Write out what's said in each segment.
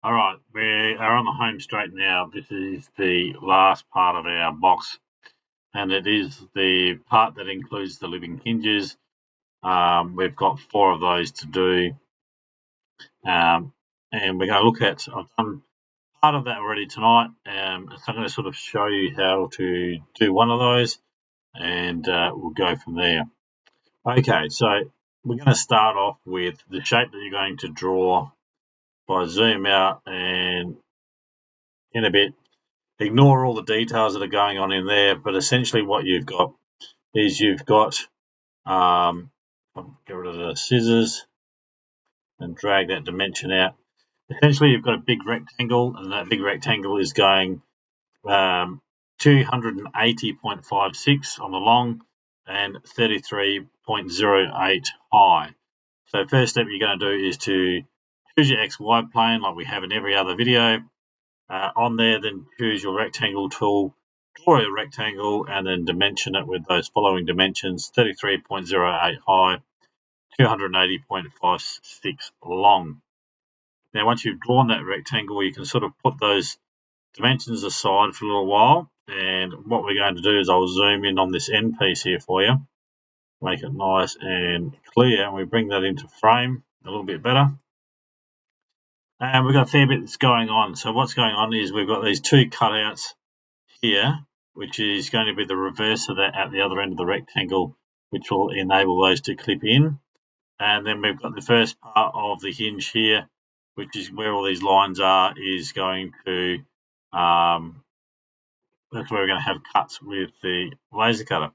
All right, we are on the home straight now. This is the last part of our box, and it is the part that includes the living hinges. We've got 4 of those to do, um, and we're going to look at. I've done part of that already tonight, so I'm going to sort of show you how to do one of those, and we'll go from there. Okay, so we're going to start off with the shape that you're going to draw by zoom out and in a bit. Ignore all the details that are going on in there, but essentially what you've got is I'll get rid of the scissors and drag that dimension out. Essentially, you've got a big rectangle, and that big rectangle is going 280.56 on the long and 33.08 high. So first step you're going to do is to choose your XY plane like we have in every other video. On there, then choose your rectangle tool, draw a rectangle, and then dimension it with those following dimensions: 33.08 high, 280.56 long. Now, once you've drawn that rectangle, you can sort of put those dimensions aside for a little while. And what we're going to do is I'll zoom in on this end piece here for you, make it nice and clear, and we bring that into frame a little bit better. And we've got a fair bit that's going on. So what's going on is we've got these 2 cutouts here, which is going to be the reverse of that at the other end of the rectangle, which will enable those to clip in. And then we've got the first part of the hinge here, which is where all these lines are, is going to, that's where we're going to have cuts with the laser cutter.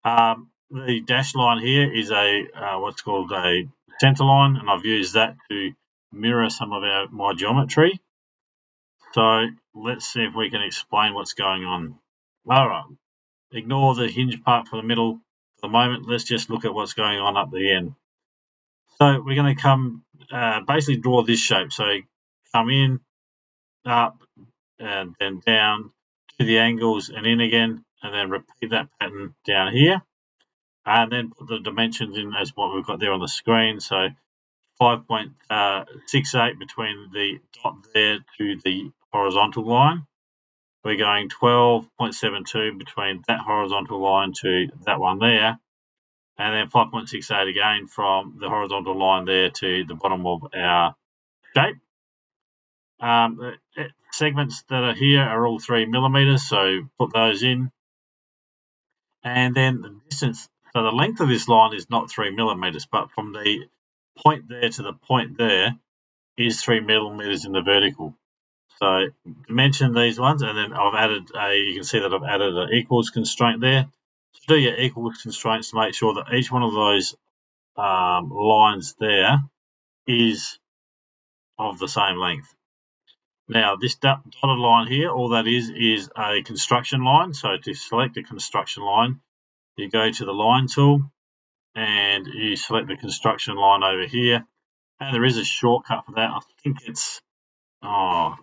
The dashed line here is what's called a center line, and I've used that to mirror some of my geometry. So let's see if we can explain what's going on. All right, ignore the hinge part for the middle for the moment. Let's just look at what's going on up the end. So we're going to come basically draw this shape. So come in, up, and then down to the angles and in again, and then repeat that pattern down here. And then put the dimensions in as what we've got there on the screen. So 5.68 between the dot there to the horizontal line. We're going 12.72 between that horizontal line to that one there, and then 5.68 again from the horizontal line there to the bottom of our shape. Segments that are here are all 3 millimeters, so put those in. And then the distance, so the length of this line is not 3 millimeters, but from the point there to the point there is 3 millimeters in the vertical. So dimension these ones, and then I've added you can see that I've added an equals constraint there. So do your equals constraints to make sure that each one of those lines there is of the same length. Now this dotted line here, all that is a construction line. So to select a construction line, you go to the line tool and you select the construction line over here. And there is a shortcut for that. I think it's, I'm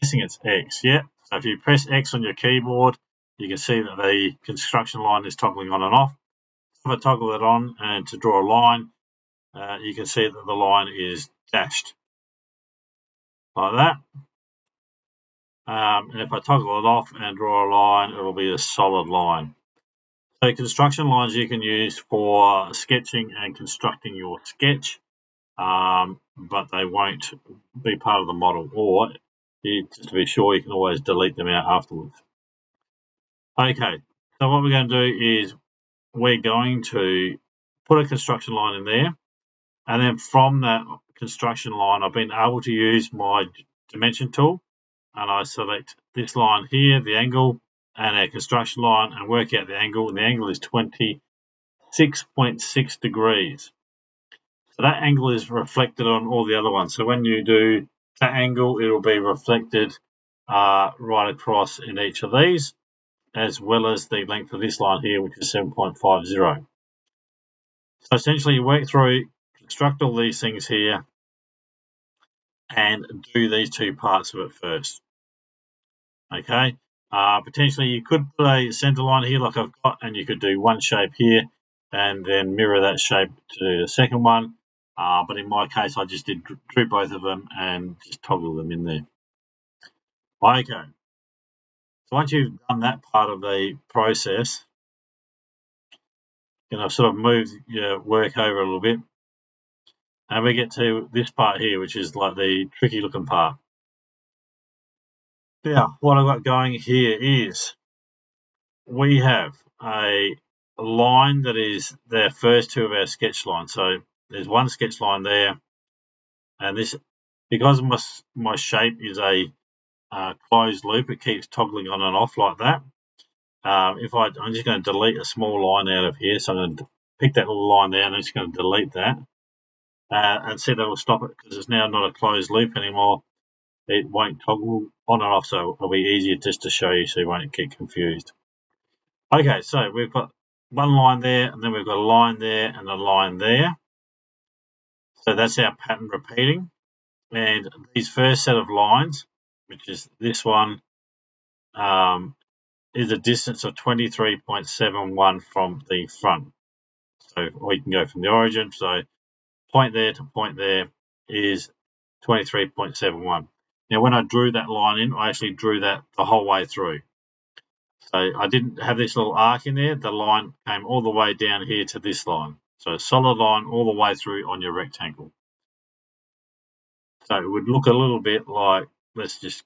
guessing it's X, yeah. So if you press X on your keyboard, you can see that the construction line is toggling on and off. If I toggle it on and to draw a line, you can see that the line is dashed like that. And if I toggle it off and draw a line, it will be a solid line. So construction lines you can use for sketching and constructing your sketch, but they won't be part of the model, or just to be sure, you can always delete them out afterwards. Okay, so what we're going to do is we're going to put a construction line in there, and then from that construction line, I've been able to use my dimension tool, and I select this line here, the angle, and a construction line, and work out the angle, and the angle is 26.6 degrees. So that angle is reflected on all the other ones. So when you do that angle, it will be reflected right across in each of these, as well as the length of this line here, which is 7.50. So essentially you work through, construct all these things here, and do these 2 parts of it first. Okay, potentially you could put a center line here like I've got, and you could do one shape here and then mirror that shape to do the second one. But in my case, I just drew both of them and just toggle them in there. Okay, so once you've done that part of the process, I've sort of moved your work over a little bit, and we get to this part here, which is like the tricky looking part. Now, what I've got going here is we have a line that is the first two of our sketch lines. So there's one sketch line there, and this, because my shape is a closed loop, it keeps toggling on and off like that. I'm just going to delete a small line out of here, so I'm going to pick that little line there, and I'm just going to delete that, and see that will stop it because it's now not a closed loop anymore. It won't toggle on and off, so it'll be easier just to show you so you won't get confused. Okay, so we've got one line there, and then we've got a line there and a line there. So that's our pattern repeating. And these first set of lines, which is this one, is a distance of 23.71 from the front. So we can go from the origin. So point there to point there is 23.71. Now, when I drew that line in, I actually drew that the whole way through. So I didn't have this little arc in there. The line came all the way down here to this line. So a solid line all the way through on your rectangle. So it would look a little bit like, let's just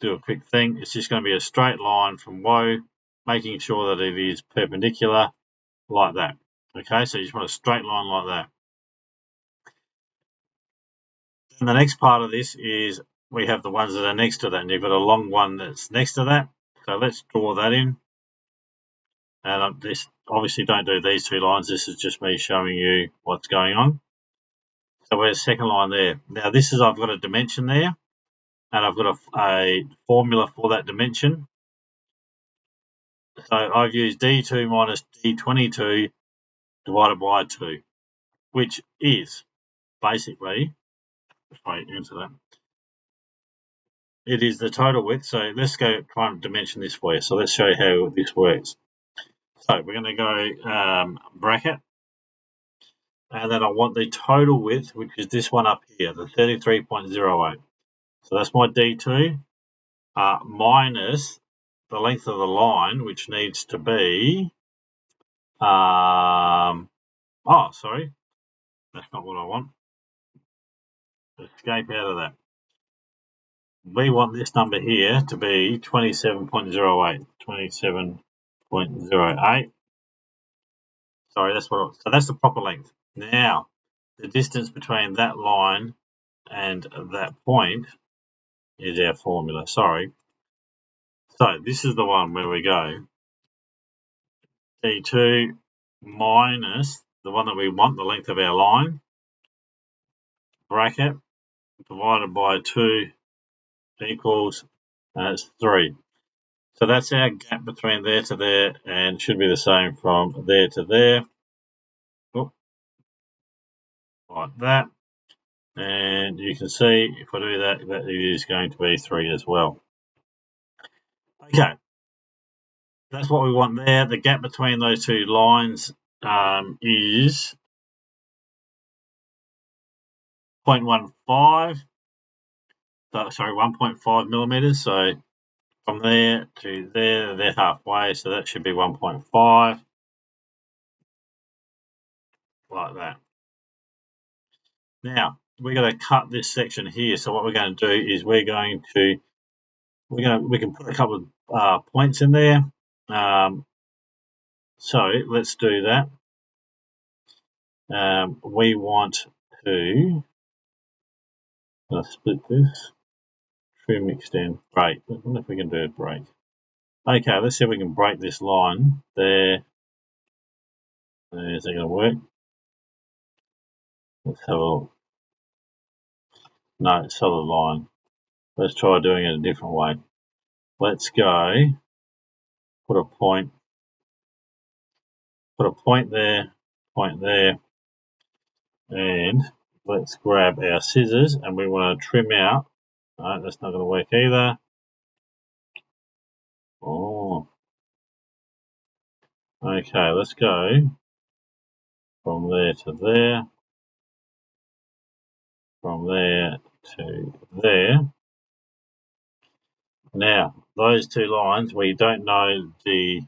do a quick thing. It's just going to be a straight line from woe, making sure that it is perpendicular like that. Okay, so you just want a straight line like that. And the next part of this is we have the ones that are next to that, and you've got a long one that's next to that. So let's draw that in. And this obviously don't do these two lines. This is just me showing you what's going on. So where's the second line there? Now this is, I've got a dimension there, and I've got a formula for that dimension. So I've used D2 minus D22 divided by 2, which is basically, if I enter that, it is the total width. So let's go try and dimension this for you. So let's show you how this works. So we're going to go bracket, and then I want the total width, which is this one up here, the 33.08. So that's my D2 minus the length of the line, which needs to be, sorry, that's not what I want. Escape out of that. We want this number here to be 27.08. 27.08. Sorry, so that's the proper length. Now, the distance between that line and that point is our formula. Sorry. So this is the one where we go D2 minus the one that we want, the length of our line, bracket, divided by 2 equals 3. So that's our gap between there to there, and should be the same from there to there. Like that. And you can see if I do that, that it is going to be 3 as well. Okay, that's what we want there. The gap between those two lines is 0.15. Sorry, 1.5 millimeters. So from there to there, they're halfway. So that should be 1.5, like that. Now we're going to cut this section here. So what we're going to do is we can put a couple of points in there. So let's do that. We want to split this, trim, extend, break. I wonder if we can do a break. Okay, let's see if we can break this line there. Is that going to work? Let's have a look. No, it's solid line. Let's try doing it a different way. Let's go, put a point there, and let's grab our scissors, and we want to trim out. No, that's not going to work either. Oh. Okay, let's go from there to there. from there to there. Now, those two lines, we don't know the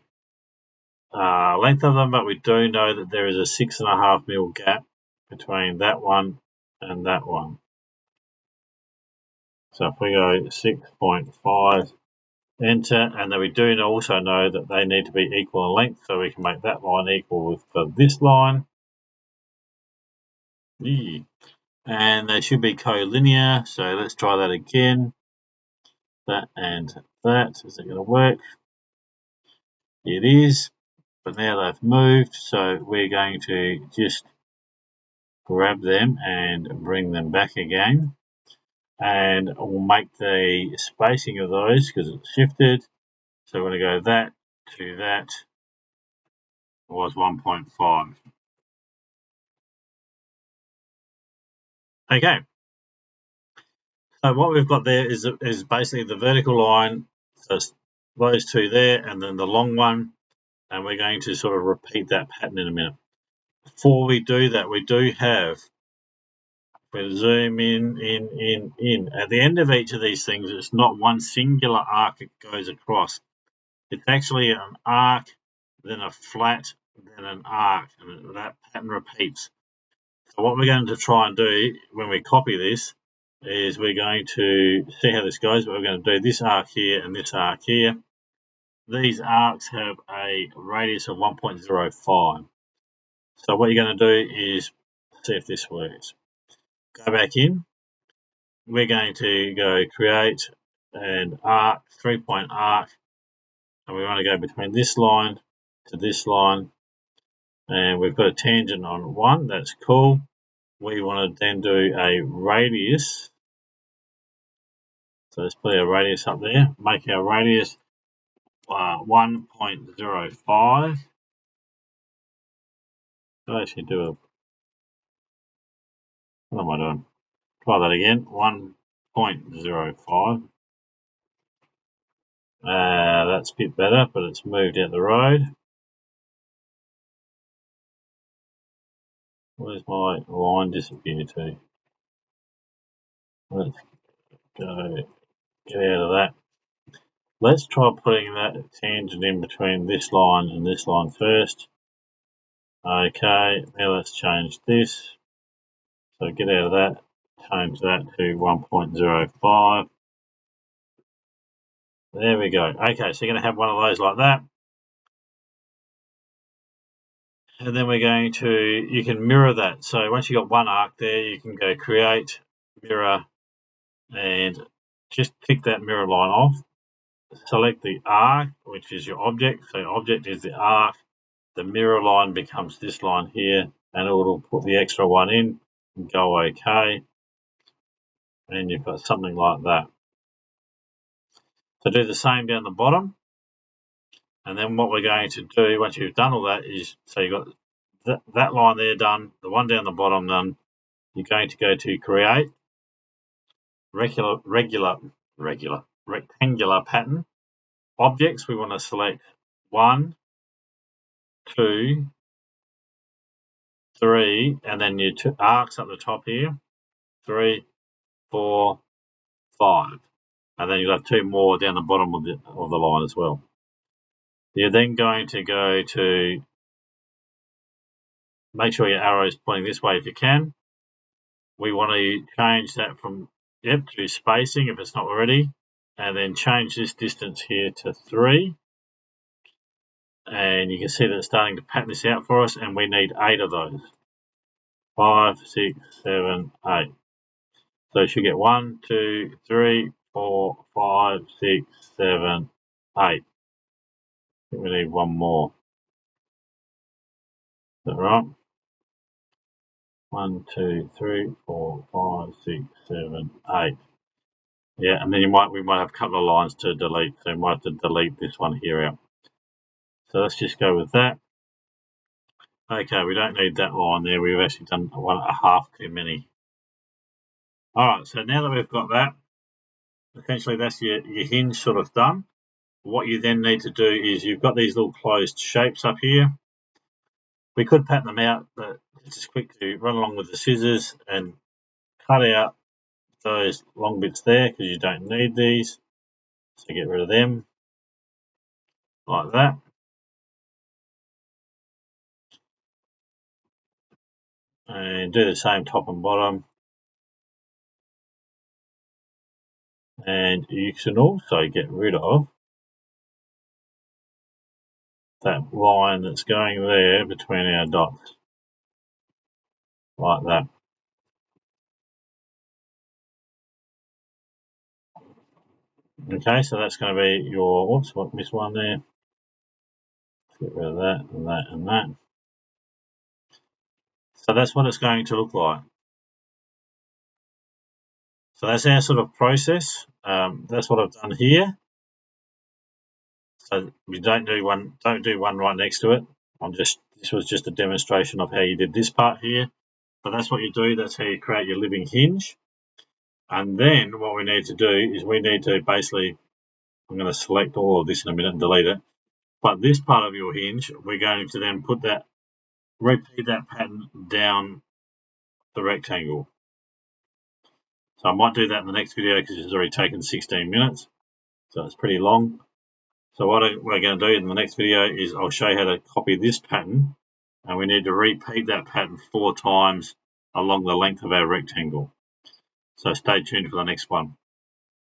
length of them, but we do know that there is a 6.5 mil gap between that one and that one. So if we go 6.5, enter, and then we do also know that they need to be equal in length, so we can make that line equal for this line. And they should be collinear, so let's try that again. That and that, is it going to work? It is, but now they've moved, so we're going to just grab them and bring them back again. And we'll make the spacing of those, because it's shifted, so we're going to go that to that was 1.5. Okay, so what we've got there is basically the vertical line, so those two there, and then the long one, and we're going to sort of repeat that pattern in a minute. Before we do that, we do have, we'll zoom in. At the end of each of these things, it's not one singular arc that goes across. It's actually an arc, then a flat, then an arc, and that pattern repeats. So what we're going to try and do when we copy this is we're going to see how this goes, but we're going to do this arc here and this arc here. These arcs have a radius of 1.05. So what you're going to do is see if this works. Go back in. We're going to go create an arc, 3-point arc, and we want to go between this line to this line, and we've got a tangent on 1. That's cool. We want to then do a radius. So let's put our radius up there. Make our radius 1.05. I'll actually do a. What am I doing? Try that again. 1.05. That's a bit better, but it's moved out the road. Where's my line disappear to? Let's go get out of that. Let's try putting that tangent in between this line and this line first. Okay, now let's change this. So get out of that, change that to 1.05. There we go. Okay, so you're going to have one of those like that. And then we're going to, you can mirror that. So once you've got one arc there, you can go create, mirror, and just tick that mirror line off. Select the arc, which is your object. So object is the arc. The mirror line becomes this line here, and it will put the extra one in and go OK. And you've got something like that. So do the same down the bottom. And then what we're going to do once you've done all that is, so you've got that line there done, the one down the bottom done, you're going to go to create, rectangular pattern. Objects, we want to select 1, 2, 3, and then your two arcs up the top here, 3, 4, 5. And then you'll have 2 more down the bottom of the line as well. You're then going to go to make sure your arrow is pointing this way if you can. We want to change that from to spacing if it's not already, and then change this distance here to 3. And you can see that it's starting to pattern this out for us, and we need 8 of those. 5, 6, 7, 8. So you should get 1, 2, 3, 4, 5, 6, 7, 8. I think we need one more. Is that right? 1, 2, 3, 4, 5, 6, 7, 8. Yeah, and then we might have a couple of lines to delete, so we might have to delete this one here out. So let's just go with that. Okay, we don't need that line there. We've actually done a half too many. All right, so now that we've got that, essentially that's your hinge sort of done. What you then need to do is you've got these little closed shapes up here. We could pattern them out, but it's just quick to run along with the scissors and cut out those long bits there because you don't need these. So get rid of them like that. And do the same top and bottom. And you can also get rid of that line that's going there between our dots, like that. Okay, so that's going to be your, whoops, what missed one there. Get rid of that and that and that. So that's what it's going to look like. So that's our sort of process. That's what I've done here. So we don't do one right next to it. This was just a demonstration of how you did this part here. But that's what you do. That's how you create your living hinge. And then what we need to do is we need to basically, I'm going to select all of this in a minute and delete it. But this part of your hinge, we're going to then repeat that pattern down the rectangle. So I might do that in the next video because it's already taken 16 minutes. So it's pretty long. So what we're going to do in the next video is I'll show you how to copy this pattern, and we need to repeat that pattern 4 times along the length of our rectangle. So stay tuned for the next one.